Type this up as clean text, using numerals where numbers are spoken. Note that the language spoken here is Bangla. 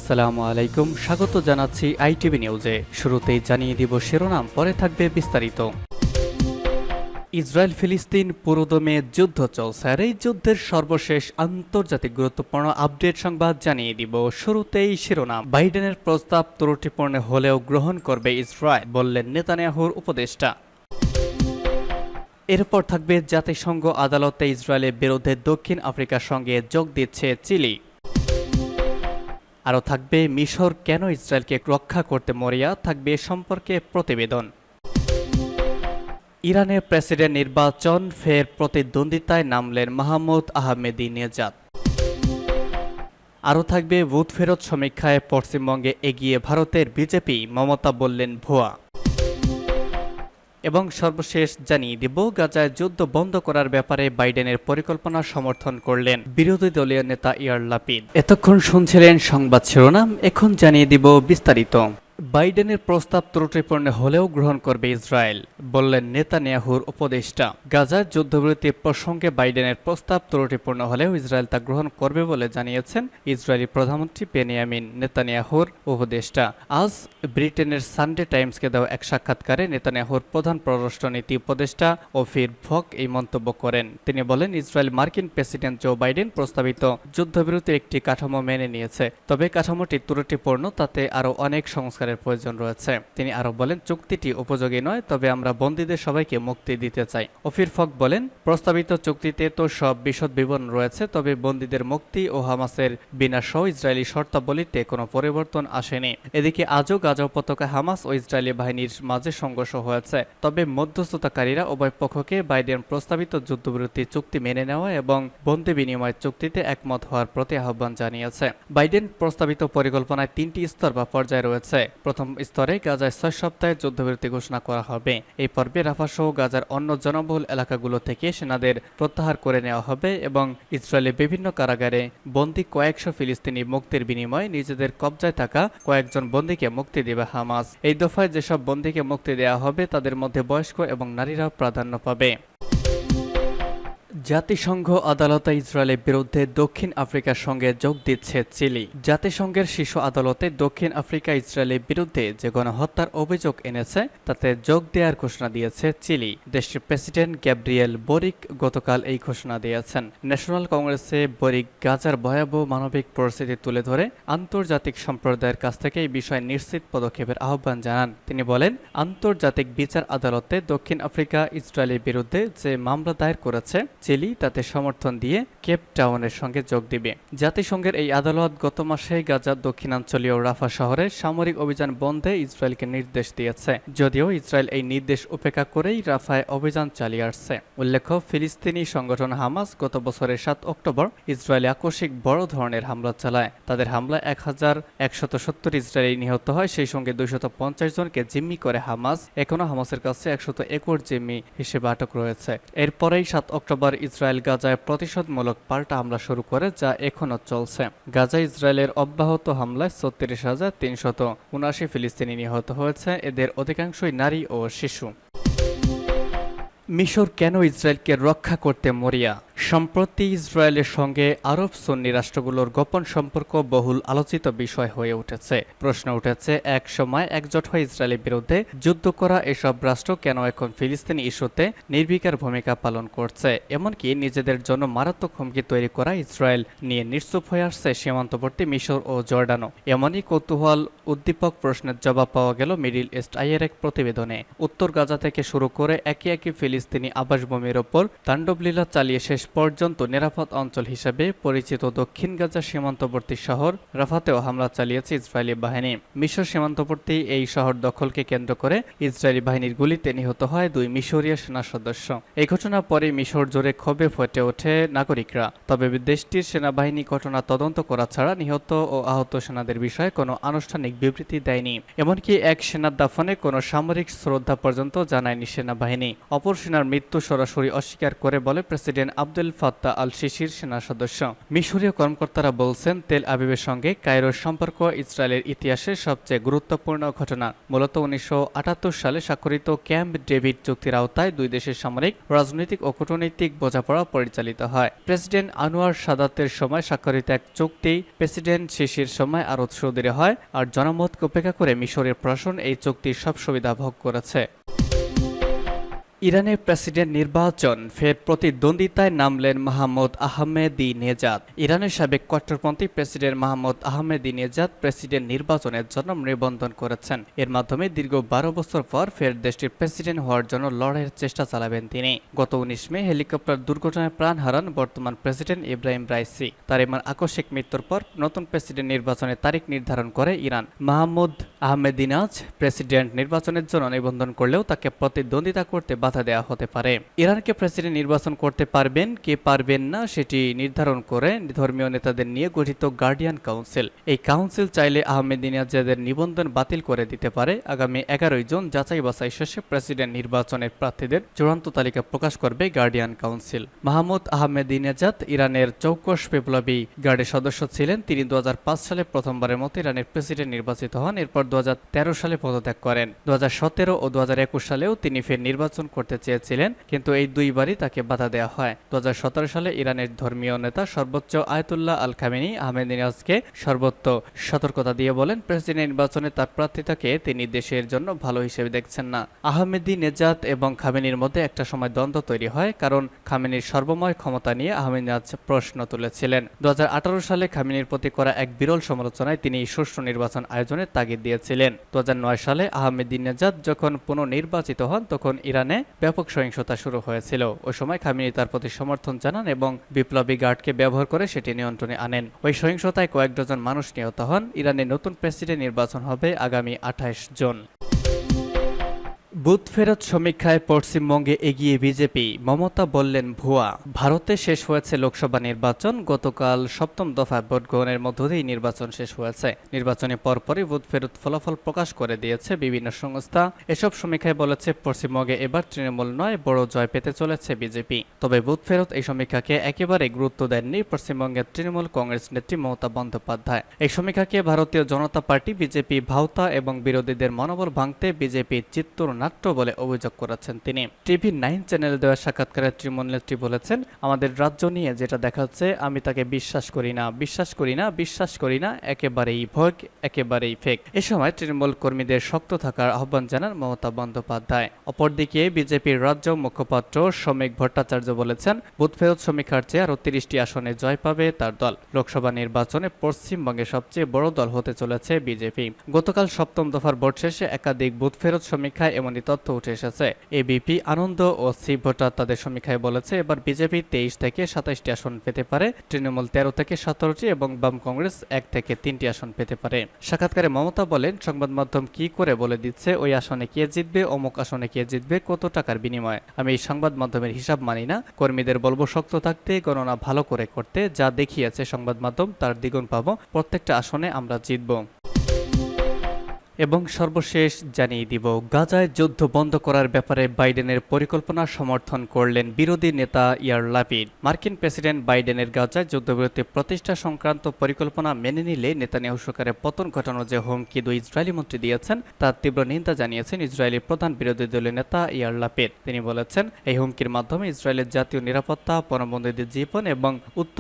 আসসালামু আলাইকুম, স্বাগত জানাচ্ছি আইটিভি নিউজে। শুরুতেই জানিয়ে দিব শিরোনাম, পরে থাকবে বিস্তারিত। ইসরায়েল ফিলিস্তিন পুরোদমে যুদ্ধ চলছে, আর এই যুদ্ধের সর্বশেষ আন্তর্জাতিক গুরুত্বপূর্ণ আপডেট সংবাদ জানিয়ে দিব। শুরুতেই শিরোনাম, বাইডেনের প্রস্তাব ত্রুটিপূর্ণ হলেও গ্রহণ করবে ইসরায়েল, বললেন নেতানিয়াহুর উপদেষ্টা। এরপর থাকবে জাতিসংঘ আদালতে ইসরায়েলের বিরুদ্ধে দক্ষিণ আফ্রিকার সঙ্গে যোগ দিচ্ছে চিলি। আরও থাকবে মিশর কেন ইসরায়েলকে রক্ষা করতে মরিয়া, থাকবে সম্পর্কে প্রতিবেদন। ইরানের প্রেসিডেন্ট নির্বাচন ফের প্রতিদ্বন্দ্বিতায় নামলেন মাহমুদ আহমেদিনেজাদ। আরও থাকবে ভোট ফেরত সমীক্ষায় পশ্চিমবঙ্গে এগিয়ে ভারতের বিজেপি, মমতা বললেন ভুয়া। এবং সর্বশেষ জানিয়ে দিব, গাজায় যুদ্ধ বন্ধ করার ব্যাপারে বাইডেনের পরিকল্পনা সমর্থন করলেন বিরোধী দলীয় নেতা ইয়ার লাপিদ। এতক্ষণ শুনছিলেন সংবাদ শিরোনাম, এখন জানিয়ে দিব বিস্তারিত। বাইডেনের প্রস্তাব ত্রুটিপূর্ণ হলেও গ্রহণ করবে ইসরায়েল, বললেন নেতানিয়াহুর উপদেষ্টা। গাজার যুদ্ধবিরতি প্রসঙ্গে বাইডেনের প্রস্তাব ত্রুটিপূর্ণ হলেও ইসরায়েল তা গ্রহণ করবে বলে জানিয়েছেন ইসরায়েলি প্রধানমন্ত্রী বেনিয়ামিন নেতানিয়াহুর উপদেষ্টা। আজ ব্রিটেনের সানডে টাইমসকে দেওয়া এক সাক্ষাৎকারে নেতানিয়াহুর প্রধান পররাষ্ট্রনীতি উপদেষ্টা ওফির ভক এই মন্তব্য করেন। তিনি বলেন, ইসরায়েল মার্কিন প্রেসিডেন্ট জো বাইডেন প্রস্তাবিত যুদ্ধবিরতির একটি কাঠামো মেনে নিয়েছে, তবে কাঠামোটি ত্রুটিপূর্ণ, তাতে আরও অনেক সংস্কার প্রয়োজন রয়েছে। তিনি আরো বলেন, চুক্তিটি উপযোগী নয়, তবে আমরা বন্দীদের সবাইকে মুক্তি দিতে চাই। ওফির ফক বলেন, প্রস্তাবিত চুক্তিতে তো সব বিশদ বিবরণ রয়েছে, তবে বন্দীদের মুক্তি ও হামাসের বিনাশ সহ ইসরায়েলি শর্তাবলীতে কোনো পরিবর্তন আসেনি। এদিকে আজও গাজা উপত্যকায় হামাস ও ইসরায়েলি বাহিনীর মাঝে সংঘর্ষ হয়েছে, তবে মধ্যস্থতাকারীরা উভয় পক্ষকে বাইডেন প্রস্তাবিত যুদ্ধবিরতি চুক্তি মেনে নেওয়া এবং বন্দী বিনিময় চুক্তিতে একমত হওয়ার প্রতি আহ্বান জানিয়েছে। বাইডেন প্রস্তাবিত পরিকল্পনায় 3টি স্তর বা পর্যায় রয়েছে। প্রথম স্তরে গাজায় 6 সপ্তাহের যুদ্ধবিরতি ঘোষণা করা হবে। এই পর্বে রাফা সহ গাজার অন্য জনবহুল এলাকাগুলো থেকে সেনাদের প্রত্যাহার করে নেওয়া হবে এবং ইসরায়েলের বিভিন্ন কারাগারে বন্দী কয়েকশো ফিলিস্তিনি মুক্তির বিনিময়ে নিজেদের কবজায় থাকা কয়েকজন বন্দীকে মুক্তি দেবে হামাস। এই দফায় যেসব বন্দীকে মুক্তি দেওয়া হবে তাদের মধ্যে বয়স্ক এবং নারীরাও প্রাধান্য পাবে। জাতিসংঘ আদালতে ইসরায়েলের বিরুদ্ধে দক্ষিণ আফ্রিকার সঙ্গে যোগ দিচ্ছে চিলি। জাতিসংঘের শীর্ষ আদালতে দক্ষিণ আফ্রিকা ইসরায়েলের বিরুদ্ধে যে গণহত্যার অভিযোগ এনেছে তাতে যোগ দেওয়ার ঘোষণা দিয়েছে চিলি। দেশটির প্রেসিডেন্ট গ্যাব্রিয়েল বরিক গতকাল এই ঘোষণা দিয়েছেন। ন্যাশনাল কংগ্রেসে বরিক গাজার ভয়াবহ মানবিক পরিস্থিতি তুলে ধরে আন্তর্জাতিক সম্প্রদায়ের কাছ থেকে এই বিষয়ে নিশ্চিত পদক্ষেপের আহ্বান জানান। তিনি বলেন, আন্তর্জাতিক বিচার আদালতে দক্ষিণ আফ্রিকা ইসরায়েলের বিরুদ্ধে যে মামলা দায়ের করেছে চিলি তাতে সমর্থন দিয়ে কেপ টাউনের সঙ্গে যোগ দিবে। জাতিসংঘের এই আদালত গত মাসে গাজার দক্ষিণাঞ্চলীয় রাফা শহরে সামরিক অভিযান বন্ধে ইসরায়েলকে নির্দেশ দিয়েছে, যদিও ইসরায়েল এই নির্দেশ উপেক্ষা করেই রাফায় অভিযান চালিয়ে আসছে। উল্লেখ্য, ফিলিস্তিনি সংগঠন হামাস গত বছরের 7 অক্টোবর ইসরায়েলে আকস্মিক বড় ধরনের হামলা চালায়। তাদের হামলায় 1170 ইসরায়েলি নিহত হয়, সেই সঙ্গে 250 জনকে জিম্মি করে হামাস। এখনো হামাসের কাছে 100 একর জিম্মি হিসেবে আটক রয়েছে। এরপরেই 7 অক্টোবর ইসরায়েল গাজায় প্রতিশোধমূলক পাল্টা হামলা শুরু করে, যা এখনও চলছে। গাজায় ইসরায়েলের অব্যাহত হামলায় 36,379 ফিলিস্তিনি নিহত হয়েছে, এদের অধিকাংশই নারী ও শিশু। মিশর কেন ইসরায়েলকে রক্ষা করতে মরিয়া? সম্প্রতি ইসরায়েলের সঙ্গে আরব সুন্নি রাষ্ট্রগুলোর গোপন সম্পর্ক বহুল আলোচিত বিষয় হয়ে উঠেছে। প্রশ্ন উঠেছে, এক সময় একজোট হয়ে ইসরায়েলের বিরুদ্ধে যুদ্ধ করা এসব রাষ্ট্র কেন এখন ফিলিস্তিনি ইস্যুতে নির্বিকার ভূমিকা পালন করছে? এমনকি নিজেদের জন্য মারাত্মক হুমকি তৈরি করা ইসরায়েল নিয়ে নিশ্চুপ হয়ে আসছে সীমান্তবর্তী মিশর ও জর্ডানও। এমনই কৌতূহল উদ্দীপক প্রশ্নের জবাব পাওয়া গেল মিডিল ইস্ট আইয়ের এক প্রতিবেদনে। উত্তর গাজা থেকে শুরু করে একে একে ফিলিস্তিনি আবাসভূমির ওপর তাণ্ডবলীলা চালিয়ে শেষ পর্যন্ত নিরাপদ অঞ্চল হিসেবে পরিচিত দক্ষিণ গাজা সীমান্তবর্তী শহর রাফাতেও হামলা চালিয়েছে ইসরায়েলি বাহিনী। মিশর সীমান্তবর্তী এই শহর দখলকে কেন্দ্র করে ইসরায়েলি বাহিনীর গুলিতে নিহত হয় 2 মিশরীয় সেনা সদস্য। এই ঘটনার পরে মিশর জুড়ে ক্ষোভে ফেটে ওঠে নাগরিকরা। তবে দেশটির সেনাবাহিনী ঘটনা তদন্ত করা ছাড়া নিহত ও আহত সেনাদের বিষয়ে কোনো আনুষ্ঠানিক বিবৃতি দেয়নি। এমনকি এক সেনার দাফনে কোনো সামরিক শ্রদ্ধা পর্যন্ত জানায়নি সেনাবাহিনী। অপর সেনার মৃত্যু সরাসরি অস্বীকার করে বলে president Abdul Abdel Fattah al সিসির সেনা সদস্য। মিশরীয় কর্মকর্তারা বলছেন, তেল আবিবের সঙ্গে কায়রোর সম্পর্ক ইসরায়েলের ইতিহাসের সবচেয়ে গুরুত্বপূর্ণ ঘটনা। মূলত 1978 সালে স্বাক্ষরিত ক্যাম্প ডেভিড চুক্তির আওতায় দুই দেশের সামরিক, রাজনৈতিক ও কূটনৈতিক বোঝাপড়া পরিচালিত হয়। প্রেসিডেন্ট আনোয়ার সাদাতের সময় স্বাক্ষরিত এক চুক্তি প্রেসিডেন্ট সিসির সময় আরও সুদৃঢ় হয়, আর জনমতকে উপেক্ষা করে মিশরের প্রশাসন এই চুক্তির সব সুবিধা ভোগ করেছে। ইরানের প্রেসিডেন্ট নির্বাচন ফের প্রতিদ্বন্দ্বিতায় নামলেন মাহমুদ আহমেদিনেজাদ। ইরানের সাবেক কট্টরপন্থী প্রেসিডেন্ট মাহমুদ আহমেদিনেজাদ প্রেসিডেন্ট নির্বাচনের জন্য নিবন্ধন করেছেন। এর মাধ্যমে দীর্ঘ 12 বছর পর ফের দেশটির প্রেসিডেন্ট হওয়ার জন্য লড়াইয়ের চেষ্টা চালাবেন তিনি। গত 19 মে হেলিকপ্টার দুর্ঘটনায় প্রাণ হারান বর্তমান প্রেসিডেন্ট ইব্রাহিম রাইসি। তার এমন আকস্মিক মৃত্যুর পর নতুন প্রেসিডেন্ট নির্বাচনের তারিখ নির্ধারণ করে ইরান। মাহমুদ আহমেদিনেজাদ প্রেসিডেন্ট নির্বাচনের জন্য নিবন্ধন করলেও তাকে প্রতিদ্বন্দ্বিতা করতে বাধা দেওয়া হতে পারে। ইরানকে প্রেসিডেন্ট নির্বাচন করতে পারবেন কে পারবেন না সেটি নির্ধারণ করে ধর্মীয় নেতাদের নিয়ে গঠিত গার্ডিয়ান কাউন্সিল। এই কাউন্সিল চাইলে আহমেদিনেজাদের নিবন্ধন বাতিল করে দিতে পারে। আগামী 11 জুন যাচাই বাছাই শেষে প্রেসিডেন্ট নির্বাচনের প্রার্থীদের চূড়ান্ত তালিকা প্রকাশ করবে গার্ডিয়ান কাউন্সিল। মাহমুদ আহমেদিনেজাদ ইরানের চৌকস বিপ্লবী গার্ডের সদস্য ছিলেন। তিনি 2005 সালে প্রথমবারের মতো ইরানের প্রেসিডেন্ট নির্বাচিত হন। এরপর 2013 সালে পদত্যাগ করেন। 2017 ও 2021 সালেও তিনি ফের নির্বাচন করতে চেয়েছিলেন, কিন্তু এই দুইবারই তাকে বাধা দেওয়া হয়। 2017 সালে ইরানের ধর্মীয় নেতা সর্বোচ্চ আয়াতুল্লাহ আল খামেনি আহমেদিনেজাদকে সর্বোচ্চ সতর্কতা দিয়ে বলেন, প্রেসিডেন্ট নির্বাচনে তার প্রার্থিতাকে তিনি দেশের জন্য ভালো হিসেবে দেখছেন না। আহমেদিনেজাদ এবং খামেনির মধ্যে একটা সময় দ্বন্দ্ব তৈরি হয়, কারণ খামেনির সর্বময় ক্ষমতা নিয়ে আহমেদিনেজাদ প্রশ্ন তুলেছিলেন। 2018 সালে খামেনির প্রতি করা এক বিরল সমালোচনায় তিনি সুষ্ঠু নির্বাচন আয়োজনের তাগিদ দিয়েছিলেন। 2009 সালে আহমেদিনেজাদ যখন পুনর্নির্বাচিত হন, তখন ইরানে ব্যাপক সহিংসতা শুরু হয়েছিল। ওই সময় খামেনি তার প্রতি সমর্থন জানান এবং বিপ্লবী গার্ডকে ব্যবহার করে সেটি নিয়ন্ত্রণে আনেন। ওই সহিংসতায় কয়েক ডজন মানুষ নিহত হন। ইরানের নতুন প্রেসিডেন্ট নির্বাচন হবে আগামী 28 জুন। বুথ ফেরত সমীক্ষায় পশ্চিমবঙ্গে এগিয়ে বিজেপি, মমতা বললেন ভুয়া। ভারতে শেষ হয়েছে লোকসভা নির্বাচন। গতকাল 7ম দফা ভোট গ্রহণের মধ্য দিয়ে নির্বাচন শেষ হয়েছে। নির্বাচনের পরপরই বুথ ফেরত ফলাফল প্রকাশ করে দিয়েছে বিভিন্ন সংস্থা। এসব সমীক্ষায় বলেছে পশ্চিমবঙ্গে এবার তৃণমূল নয়, বড় জয় পেতে চলেছে বিজেপি। তবে বুথ ফেরত এই সমীক্ষাকে একেবারে গুরুত্ব দেননি পশ্চিমবঙ্গের তৃণমূল কংগ্রেস নেত্রী মমতা বন্দ্যোপাধ্যায়। এই সমীক্ষাকে ভারতীয় জনতা পার্টি, বিজেপি ভাওতা এবং বিরোধীদের মনোবল ভাঙতে বিজেপির চিত্রনাট্য বলে অভিযোগ করেছেন তিনি। TV9 চ্যানেলে দেওয়া সাক্ষাৎকারে তৃণমূল নেত্রী বলেছেন, আমাদের রাজ্য নিয়ে যেটা দেখাচ্ছে আমি তাকে বিশ্বাস করি না, বিশ্বাস করি না, একেবারেই ভোগ, একেবারেই ফেক। এ সময় তৃণমূল কর্মীদের শক্ত থাকার আহ্বান জানান মমতা বন্দ্যোপাধ্যায়। অপরদিকে বিজেপির রাজ্য মুখপাত্র শ্রমিক ভট্টাচার্য বলেছেন, বুথ ফেরত সমীক্ষার চেয়ে আরও 30টি আসনে জয় পাবে তার দল। লোকসভা নির্বাচনে পশ্চিমবঙ্গে সবচেয়ে বড় দল হতে চলেছে বিজেপি। গতকাল 7ম দফার ভোট শেষে একাধিক বুথ ফেরত সমীক্ষায় এমনই তথ্য উঠে এসেছে। এবিপি আনন্দ ও সি ভোটার তাদের সমীক্ষায় বলেছে, এবার বিজেপি 23 থেকে 27টি আসন পেতে পারে, তৃণমূল 13 থেকে 17টি এবং বাম কংগ্রেস 1 থেকে 3টি আসন পেতে পারে। সাক্ষাৎকারে মমতা বলেন, সংবাদ মাধ্যম কি করে বলে দিচ্ছে ওই আসনে কে জিতবে, অমুক আসনে কে জিতবে, কত টাকার বিনিময়ে। আমি এই সংবাদ মাধ্যমের হিসাব মানি না। কর্মীদের বলবো শক্ত থাকতে, গণনা ভালো করে করতে। যা দেখিয়েছে সংবাদ মাধ্যম তার দ্বিগুণ পাবো। প্রত্যেকটা আসনে আমরা জিতব। এবং সর্বশেষ জানিয়ে দিব, গাজায় যুদ্ধ বন্ধ করার ব্যাপারে বাইডেনের পরিকল্পনা সমর্থন করলেন বিরোধী নেতা ইয়ার লাপিড। মার্কিন প্রেসিডেন্ট বাইডেনের গাজায় যুদ্ধবিরতি প্রতিষ্ঠা সংক্রান্ত পরিকল্পনা মেনে নিলে নেতানিয়াহু সরকারের পতন ঘটানোর যে হুমকি দুই ইসরায়েলি মন্ত্রী দিয়েছেন তার তীব্র নিন্দা জানিয়েছেন ইসরায়েলি প্রধান বিরোধী দলীয় নেতা ইয়ার লাপিড। তিনি বলেছেন, এই হুমকির মাধ্যমে ইসরায়েলের জাতীয় নিরাপত্তা, পণবন্দীদের জীবন এবং উত্তর